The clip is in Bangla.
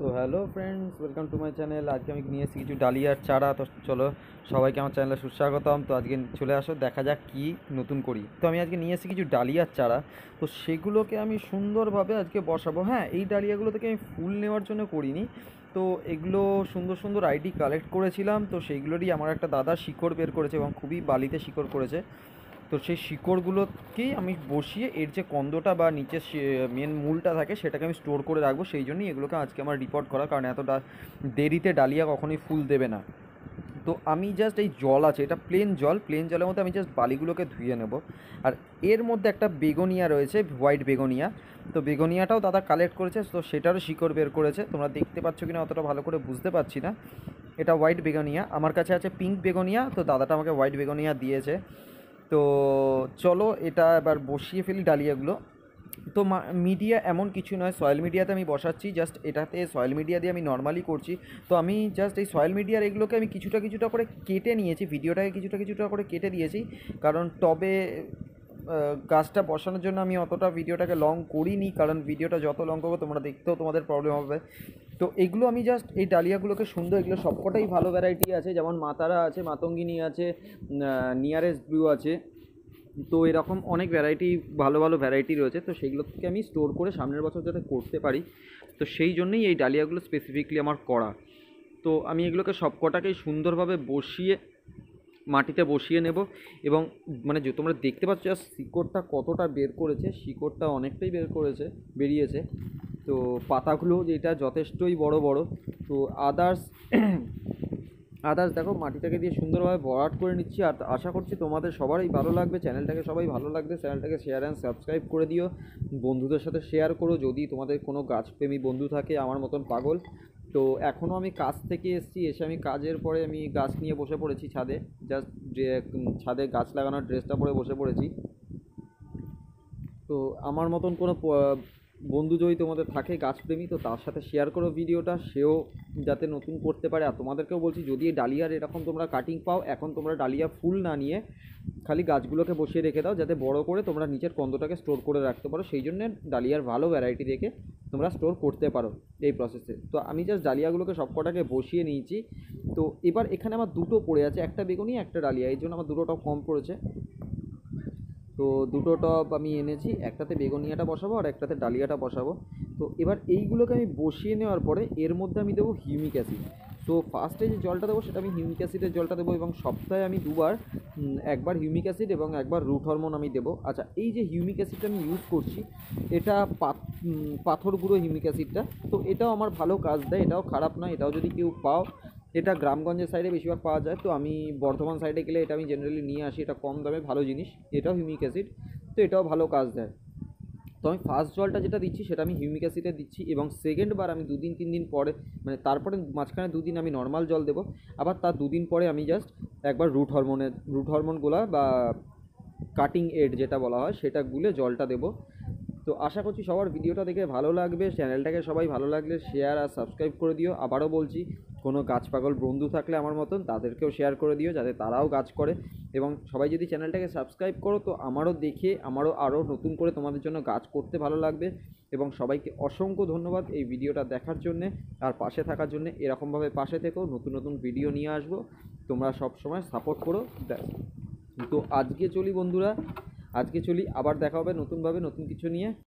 So hello friends, welcome to my channel. আজকে আমি নিয়ে এসেছি কিছু ডালিয়ার চারা। তো চলো সবাইকে আমার চ্যানেলে সুস্বাগতম। তো আজকে চলে আসো, দেখা যাক কি নতুন করি। তো আমি আজকে নিয়ে এসেছি কিছু ডালিয়ার চারা। তো সেগুলোকে আমি সুন্দরভাবে আজকে বসাবো। হ্যাঁ, এই ডালিয়াগুলো থেকে আমি ফুল নেওয়ার জন্য করিনি। তো এগুলো সুন্দর সুন্দর আইডি কালেক্ট করেছিলাম। তো সেইগুলোরই আমার একটা দাদা শিকড় বের করেছে এবং খুবই বালিতে শিকড় করেছে। তো সেই শিকড়গুলোকেই আমি বসিয়ে এর যে কন্দটা বা নিচে মেন মূলটা থাকে সেটাকে আমি স্টোর করে রাখবো। সেই জন্যই এগুলোকে আজকে আমার রিপোর্ট করা, কারণ এতটা দেরিতে ডালিয়া কখনোই ফুল দেবে না। তো আমি জাস্ট এই জল আছে, এটা প্লেন জল, প্লেন জলের মধ্যে আমি জাস্ট বালিগুলোকে ধুয়ে নেব। আর এর মধ্যে একটা বেগোনিয়া রয়েছে, হোয়াইট বেগোনিয়া। তো বেগোনিয়াটাও দাদা কালেক্ট করেছে, তো সেটারও শিকড় বের করেছে। তোমরা দেখতে পাচ্ছ কিনা অতটা ভালো করে বুঝতে পারছি না। এটা হোয়াইট বেগোনিয়া, আমার কাছে আছে পিঙ্ক বেগোনিয়া। তো দাদাটা আমাকে হোয়াইট বেগোনিয়া দিয়েছে। তো চলো এটা এবার বসিয়ে ফেলি ডালিয়াগুলো। তো মিডিয়া এমন কিছু নয়, সয়েল মিডিয়াতে আমি বসাচ্ছি। জাস্ট এটাতে সয়েল মিডিয়া দিয়ে আমি নর্মালি করছি। তো আমি জাস্ট এই সয়েল মিডিয়ার এগুলোকে আমি কিছুটা কিছুটা করে কেটে নিয়েছি, ভিডিওটাকে কিছুটা কিছুটা করে কেটে দিয়েছি। কারণ টবে গাছটা বসানোর জন্য আমি অতটা ভিডিওটাকে লং করিনি, কারণ ভিডিওটা যত লং করবো তোমরা দেখতেও তোমাদের প্রবলেম হবে। তো এগুলো আমি জাস্ট এই ডালিয়াগুলোকে সুন্দর, এগুলো সবকটাই ভালো ভ্যারাইটি আছে, যেমন মাতারা আছে, মাতঙ্গিনী আছে, নিয়ারেস্ট ব্লু আছে। তো এরকম অনেক ভ্যারাইটি, ভালো ভালো ভ্যারাইটি রয়েছে। তো সেইগুলো থেকে আমি স্টোর করে সামনের বছর যাতে করতে পারি, তো সেই জন্যই এই ডালিয়াগুলো স্পেসিফিকলি আমার করা। তো আমি এগুলোকে সবকটাকেই সুন্দরভাবে বসিয়ে মাটিতে বসিয়ে নেব। এবং মানে যে তোমরা দেখতে পাচ্ছ শিকড়টা কতটা বের করেছে, শিকড়টা অনেকটাই বেরিয়েছে। তো পাতাগুলো যেটা যথেষ্টই বড় বড়। তো আদার্স আদার্স দেখো, মাটিটাকে দিয়ে সুন্দরভাবে ভরাট করে নিচ্ছি। আর আশা করছি তোমাদের সবারই ভালো লাগবে, চ্যানেলটাকে সবাই ভালো লাগবে। চ্যানেলটাকে শেয়ার অ্যান্ড সাবস্ক্রাইব করে দিও, বন্ধুদের সাথে শেয়ার করো যদি তোমাদের কোনো গাছপ্রেমী বন্ধু থাকে আমার মতন পাগল। তো এখনও আমি কাজ থেকে এসে আমি কাজের পরে আমি গাছ নিয়ে বসে পড়েছি ছাদে। জাস্ট যে ছাদে গাছ লাগানোর ড্রেসটা পরে বসে পড়েছি। তো আমার মতন কোনো বন্ধু যদি তোমাদের থাকে গাছপ্রেমী, তো তার সাথে শেয়ার করো ভিডিওটা, সেও যাতে নতুন করতে পারে। আর তোমাদেরকেও বলছি, যদি এই ডালিয়ার এরকম তোমরা কাটিং পাও, এখন তোমরা ডালিয়া ফুল না নিয়ে খালি গাছগুলোকে বসিয়ে রেখে দাও, যাতে বড় করে তোমরা নিচের কন্দটাকে স্টোর করে রাখতে পারো। সেই জন্য ডালিয়ার ভালো ভ্যারাইটি দেখে তোমরা স্টোর করতে পারো এই প্রসেসে। তো আমি জাস্ট ডালিয়াগুলোকে সবকটাকে বসিয়ে নিয়েছি। তো এবার এখানে আমার দুটো পড়ে আছে, একটা বেগুনি একটা ডালিয়া, এই জন্য আমার দুটো টব কম পড়েছে। তো দুটো টব আমি এনেছি, একটাতে বেগুনিয়াটা বসাবো আর একটাতে ডালিয়াটা বসাবো। তো এবার এইগুলোকে আমি বসিয়ে নেওয়ার পরে এর মধ্যে আমি দেবো হিউমিক অ্যাসিড। তো ফার্স্টে যে জলটা দেবো সেটা আমি হিউমিক অ্যাসিডের জলটা দেবো, এবং সপ্তাহে আমি দুবার, একবার হিউমিক অ্যাসিড এবং একবার রুট হরমোন আমি দেবো। আচ্ছা, এই যে হিউমিক অ্যাসিডটা আমি ইউজ করছি, এটা পাথর গুঁড়ো হিউমিক অ্যাসিডটা। তো এটাও আমার ভালো কাজ দেয়, এটাও খারাপ নয়। এটাও যদি কেউ পাও, এটা গ্রামগঞ্জের সাইডে বেশিরভাগ পাওয়া যায়। তো আমি বর্ধমান সাইডে গেলে এটা আমি জেনারেলি নিয়ে আসি, এটা কম দামে ভালো জিনিস। এটাও হিউমিক অ্যাসিড, তো এটাও ভালো কাজ দেয়। তো আমি ফার্স্ট জলটা যেটা দিচ্ছি সেটা আমি হিউমিক অ্যাসিডে দিচ্ছি, এবং সেকেন্ড বার আমি 2-3 দিন পরে, মানে তারপরে মাঝখানে 2 দিন আমি নর্মাল জল দেবো। আবার তার 2 দিন পরে আমি জাস্ট একবার রুট হরমোনগুলো বা কাটিং এড যেটা বলা হয় সেটা গুলে জলটা দেবো। তো আশা করছি সবার ভিডিওটা দেখে ভালো লাগবে। চ্যানেলটাকে সবাই ভালো লাগলে শেয়ার আর সাবস্ক্রাইব করে দিও। আবারও বলছি, কোনো গাছ পাগল বন্ধু থাকলে আমার মতন, তাদেরকেও শেয়ার করে দিও যাতে তারাও গাছ করে। এবং সবাই যদি চ্যানেলটাকে সাবস্ক্রাইব করো, তো আমারও দেখে আরও নতুন করে তোমাদের জন্য গাছ করতে ভালো লাগবে। এবং সবাইকে অসংখ্য ধন্যবাদ এই ভিডিওটা দেখার জন্যে আর পাশে থাকার জন্যে। এরকমভাবে পাশে থেকেও নতুন নতুন ভিডিও নিয়ে আসবো, তোমরা সব সময় সাপোর্ট করো। তো আজকে চলি বন্ধুরা, আজকে চলি, আবার দেখা হবে নতুনভাবে নতুন কিছু নিয়ে।